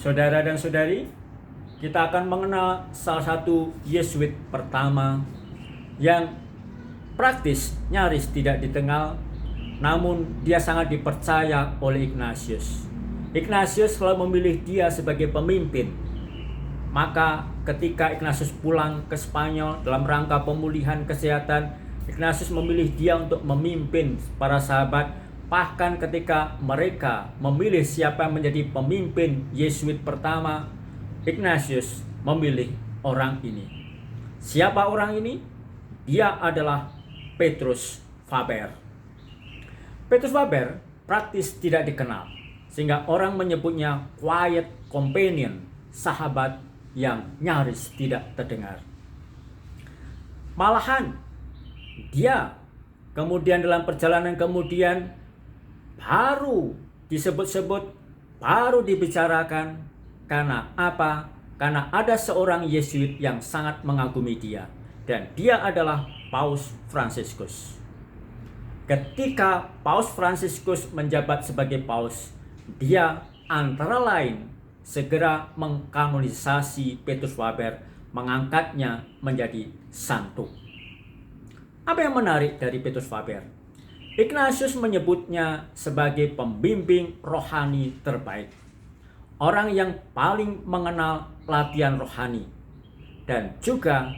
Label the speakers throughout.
Speaker 1: Saudara dan saudari, kita akan mengenal salah satu Yesuit pertama yang praktis nyaris tidak dikenal, namun dia sangat dipercaya oleh Ignatius. Ignatius selalu memilih dia sebagai pemimpin. Maka ketika Ignatius pulang ke Spanyol dalam rangka pemulihan kesehatan, Ignatius memilih dia untuk memimpin para sahabat. Bahkan ketika mereka memilih siapa yang menjadi pemimpin Yesuit pertama, Ignatius memilih orang ini. Siapa orang ini? Dia adalah Petrus Faber. Petrus Faber praktis tidak dikenal, sehingga orang menyebutnya quiet companion, sahabat yang nyaris tidak terdengar. Malahan dia kemudian dalam perjalanan kemudian baru disebut-sebut, baru dibicarakan. Karena apa? Karena ada seorang Yesuit yang sangat mengagumi dia, dan dia adalah Paus Fransiskus. Ketika Paus Fransiskus menjabat sebagai paus, dia antara lain segera mengkanonisasi Petrus Faber, mengangkatnya menjadi santo. Apa yang menarik dari Petrus Faber? Ignatius menyebutnya sebagai pembimbing rohani terbaik, orang yang paling mengenal latihan rohani, dan juga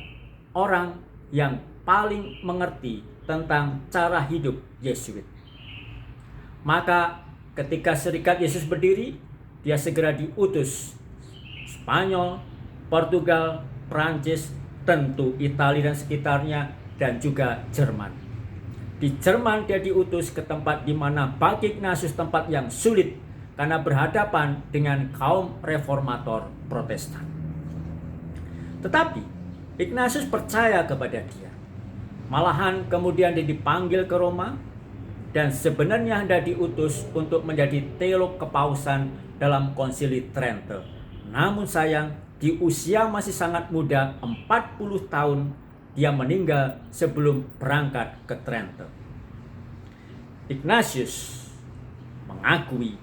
Speaker 1: orang yang paling mengerti tentang cara hidup Yesuit. Maka ketika Serikat Yesus berdiri, dia segera diutus Spanyol, Portugal, Prancis, tentu Italia dan sekitarnya, dan juga Jerman. Di Jerman dia diutus ke tempat di mana bagi Ignatius tempat yang sulit karena berhadapan dengan kaum reformator Protestan. Tetapi Ignatius percaya kepada dia. Malahan kemudian dia dipanggil ke Roma, dan sebenarnya hendak diutus untuk menjadi teolog kepausan dalam Konsili Trento. Namun sayang, di usia masih sangat muda, 40 tahun, dia meninggal sebelum berangkat ke Trento. Ignatius mengakui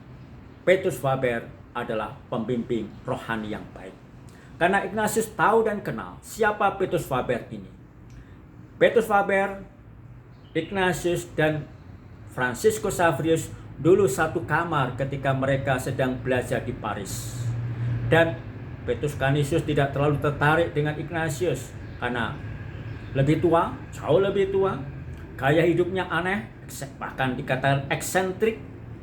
Speaker 1: Petrus Faber adalah pembimbing rohani yang baik. Karena Ignatius tahu dan kenal siapa Petrus Faber ini. Petrus Faber, Ignatius, dan Franciscus Xaverius dulu satu kamar ketika mereka sedang belajar di Paris. Dan Petrus Canisius tidak terlalu tertarik dengan Ignatius karena lebih tua, jauh lebih tua, gaya hidupnya aneh, bahkan dikatakan eksentrik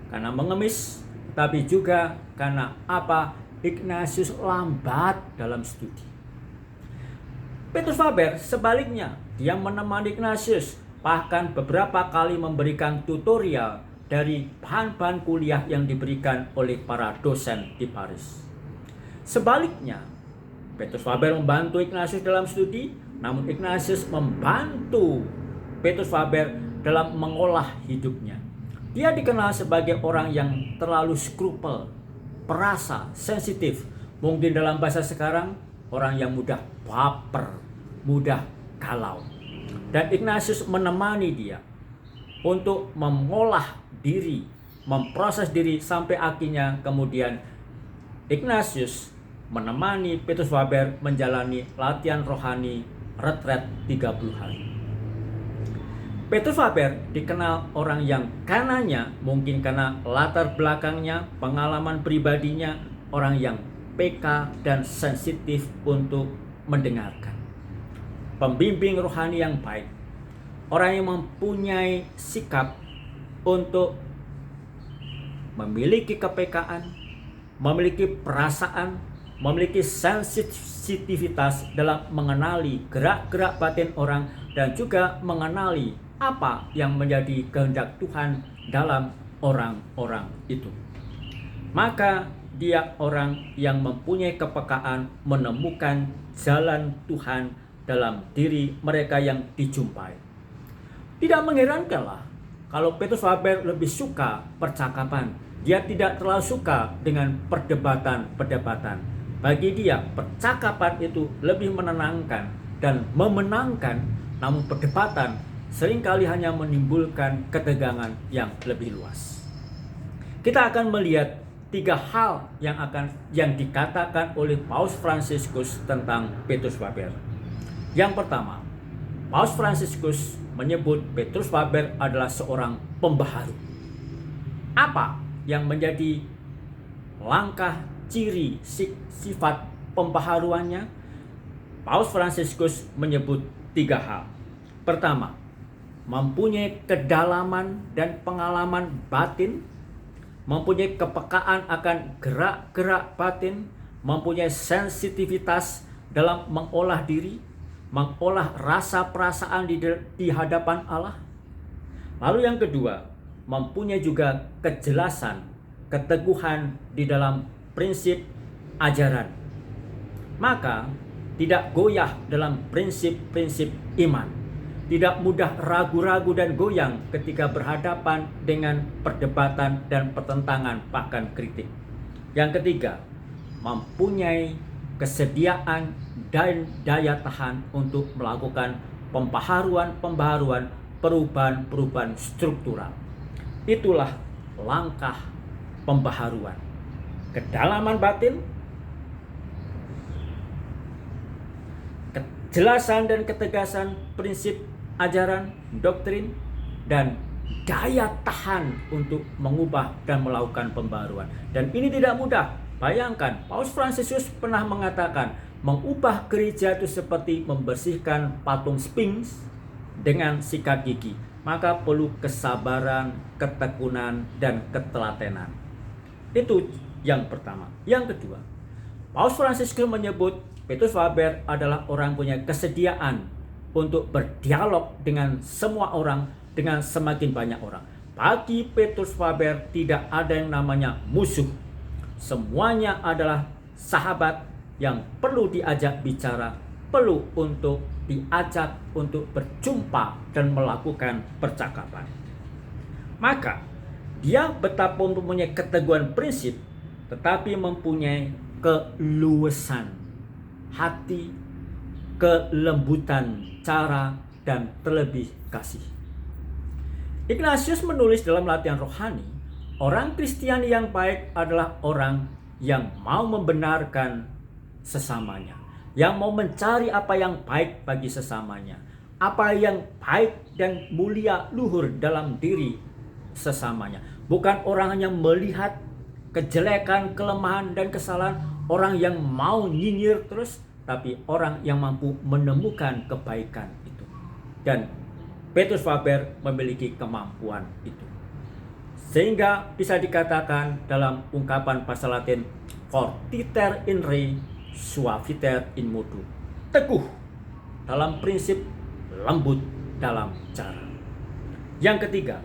Speaker 1: karena mengemis, tapi juga karena apa? Ignatius lambat dalam studi. Petrus Faber sebaliknya, dia menemani Ignatius, bahkan beberapa kali memberikan tutorial dari bahan-bahan kuliah yang diberikan oleh para dosen di Paris. Sebaliknya, Petrus Faber membantu Ignatius dalam studi, namun Ignatius membantu Petrus Faber dalam mengolah hidupnya. Dia dikenal sebagai orang yang terlalu skrupel, perasa, sensitif. Mungkin dalam bahasa sekarang, orang yang mudah baper, mudah galau. Dan Ignatius menemani dia untuk mengolah diri, memproses diri, sampai akhirnya kemudian Ignatius menemani Petrus Faber menjalani latihan rohani retret 30 hari. Petrus Faber dikenal orang yang kanannya, mungkin karena latar belakangnya, pengalaman pribadinya, orang yang peka dan sensitif untuk mendengarkan. Pembimbing rohani yang baik, orang yang mempunyai sikap untuk memiliki kepekaan, memiliki perasaan, memiliki sensitivitas dalam mengenali gerak-gerak batin orang, dan juga mengenali apa yang menjadi kehendak Tuhan dalam orang-orang itu. Maka dia orang yang mempunyai kepekaan menemukan jalan Tuhan dalam diri mereka yang dijumpai. Tidak mengherankanlah kalau Petrus Faber lebih suka percakapan. Dia tidak terlalu suka dengan perdebatan-perdebatan. Bagi dia, percakapan itu lebih menenangkan dan memenangkan, namun perdebatan seringkali hanya menimbulkan ketegangan yang lebih luas. Kita akan melihat tiga hal yang dikatakan oleh Paus Fransiskus tentang Petrus Faber. Yang pertama, Paus Fransiskus menyebut Petrus Faber adalah seorang pembaharu. Apa yang menjadi langkah ciri sifat pembaharuannya? Paus Fransiskus menyebut tiga hal. Pertama, mempunyai kedalaman dan pengalaman batin, mempunyai kepekaan akan gerak-gerak batin, mempunyai sensitivitas dalam mengolah diri, mengolah rasa perasaan di hadapan Allah. Lalu yang kedua, mempunyai juga kejelasan, keteguhan di dalam prinsip ajaran. Maka tidak goyah dalam prinsip-prinsip iman, tidak mudah ragu-ragu dan goyang ketika berhadapan dengan perdebatan dan pertentangan bahkan kritik. Yang ketiga, mempunyai kesediaan dan daya tahan untuk melakukan pembaharuan, perubahan struktural. Itulah langkah pembaharuan. Kedalaman batin, kejelasan dan ketegasan prinsip ajaran, doktrin, dan daya tahan untuk mengubah dan melakukan pembaharuan. Dan ini tidak mudah. Bayangkan, Paus Fransiskus pernah mengatakan mengubah gereja itu seperti membersihkan patung Sphinx dengan sikat gigi. Maka perlu kesabaran, ketekunan, dan ketelatenan. Itu yang pertama. Yang kedua, Paus Fransiskus menyebut Petrus Faber adalah orang punya kesediaan untuk berdialog dengan semua orang, dengan semakin banyak orang. Bagi Petrus Faber tidak ada yang namanya musuh. Semuanya adalah sahabat yang perlu diajak bicara, perlu untuk diajak untuk berjumpa dan melakukan percakapan. Maka dia betapun mempunyai keteguhan prinsip, tetapi mempunyai keluasan hati, kelembutan cara, dan terlebih kasih. Ignatius menulis dalam latihan rohani, orang Kristiani yang baik adalah orang yang mau membenarkan sesamanya, yang mau mencari apa yang baik bagi sesamanya, apa yang baik dan mulia luhur dalam diri sesamanya. Bukan orang yang melihat kejelekan, kelemahan, dan kesalahan, orang yang mau nyinyir terus, tapi orang yang mampu menemukan kebaikan itu. Dan Petrus Faber memiliki kemampuan itu. Sehingga bisa dikatakan dalam ungkapan bahasa Latin, fortiter in re, suaviter in modo. Teguh dalam prinsip, lembut dalam cara. Yang ketiga,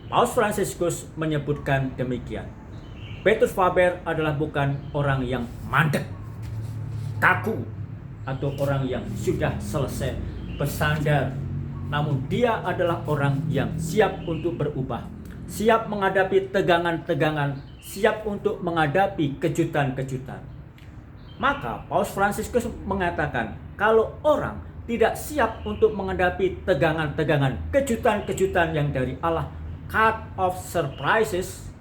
Speaker 1: Paus Fransiskus menyebutkan demikian. Petrus Faber adalah bukan orang yang mandek, kaku, atau orang yang sudah selesai bersandar. Namun dia adalah orang yang siap untuk berubah, siap menghadapi tegangan-tegangan, siap untuk menghadapi kejutan-kejutan. Maka Paus Fransiskus mengatakan, kalau orang tidak siap untuk menghadapi tegangan-tegangan, kejutan-kejutan yang dari Allah, cut of surprises,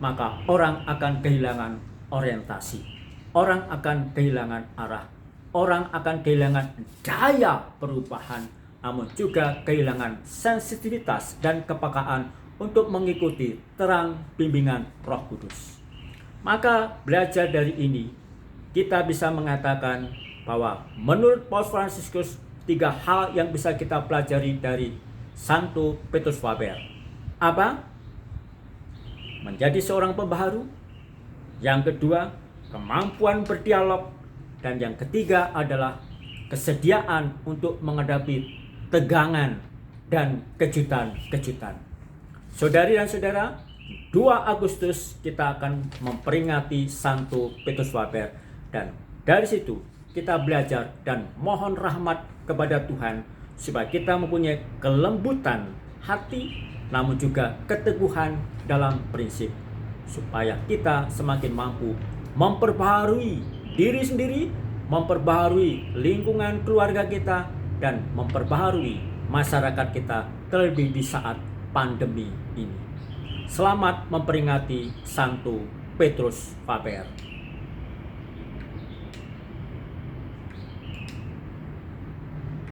Speaker 1: maka orang akan kehilangan orientasi, orang akan kehilangan arah, orang akan kehilangan daya perubahan, namun juga kehilangan sensitivitas dan kepekaan untuk mengikuti terang bimbingan Roh Kudus. Maka belajar dari ini, kita bisa mengatakan bahwa menurut Paus Fransiskus, 3 hal yang bisa kita pelajari dari Santo Petrus Faber. Apa? Menjadi seorang pembaharu. Yang kedua, kemampuan berdialog. Dan yang ketiga adalah kesediaan untuk menghadapi tegangan dan kejutan-kejutan. Saudari dan saudara, 2 Agustus kita akan memperingati Santo Petrus Faber. Dan dari situ kita belajar dan mohon rahmat kepada Tuhan supaya kita mempunyai kelembutan hati, namun juga keteguhan dalam prinsip, supaya kita semakin mampu memperbaharui diri sendiri, memperbaharui lingkungan keluarga kita, dan memperbaharui masyarakat kita, terlebih di saat pandemi ini. Selamat memperingati Santo Petrus Faber.